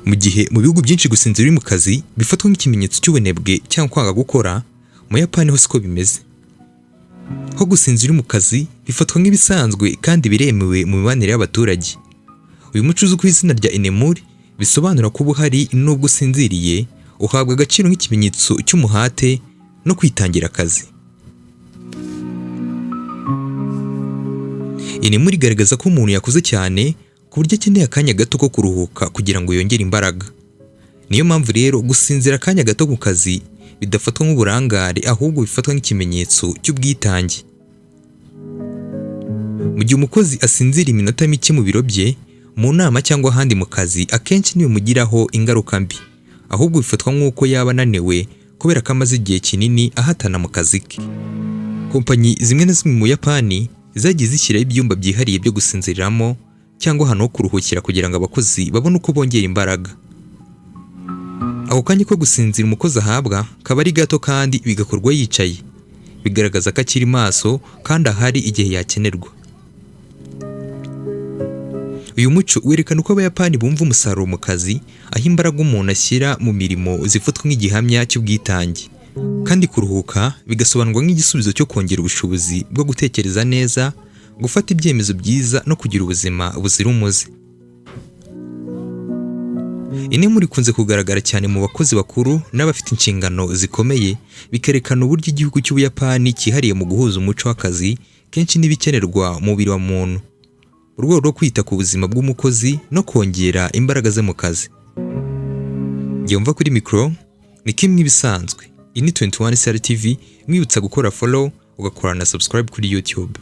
Mu gihe mu bihugu byinshi gusinzira uri mu kazi bifatwa nk'ikimenyetso cy'ubunebwe cyangwa kwanga gukora, mu Buyapani ho siko bimeze. Ho gusinzira uri mu kazi bifatwa nk'ibisanzwe kandi biremewe mu mibanire y'abaturage. Uyu muco uzwi ku izina rya inemuri bisobanura ko ubuhari nubwo usinziriye uhabwa agaciro nk'ikimenyetso cy'umuhate no kwitangira akazi. Inemuri igaragaza ko umuntu yakuze cyane ku buryo akeneye akanya gato ko kuruhuka kugira ngo yongere imbaraga. Niyo mpamvu rero gusinzira akanya gato ku kazi bidafatwa nk'uburangare, ahubwo bifatwa nk'ikimenyetso cy'ubwitange. Mu gihe umukozi asinzira iminota mike mu biro bye, mu nama cyangwa ahandi mu kazi, akenshi ntibimugiraho ingaruka mbi, ahubwo bifatwa nk'uko yaba ananiwe kubera ko amaze igihe kinini ahatana mu kazi ke. Kompanyi zimwe na zimwe mu Buyapani zagiye zishyiraho ibyumba byihariye byo gusinziriramo cyangwa ahantu ho kuruhukira kugira ngo abakozi babone uko bongera imbaraga. Ako kanya ko gusinzira umukozi ahabwa kaba ari gato kandi bigakorwa yicaye, bigaragaza ko akiri maso kandi ahari igihe yakenerwa. Uyu muco werekana uko Abayapani bumva umusaruro mu kazi, aho imbaraga umuntu ashyira mu mirimo zifatwa nk'igihamya cy'ubwitange, kandi kuruhuka bigasobanurwa nk'igisubizo cyo kongera ubushobozi bwo gutekereza neza, gufata ibyemezo byiza no kugira ubuzima buzira umuze. Inemuri ikunze kugaragara cyane mu bakozi bakuru n'abafite inshingano zikomeye, bikerekana uburyo igihugu cy'Ubuyapani cyihariye mu guhuza umuco w'akazi kenshi n'ibikenerwa mu mubiri wa muntu, mu rwego rwo kwita ku buzima bw'umukozi no kongera imbaraga ze mu kazi. Njye mva kuri mikoro ni kimwe ibisanzwe. Iyi ni 21 Star TV, mwibutsa gukora follow ugakora na subscribe kuri YouTube.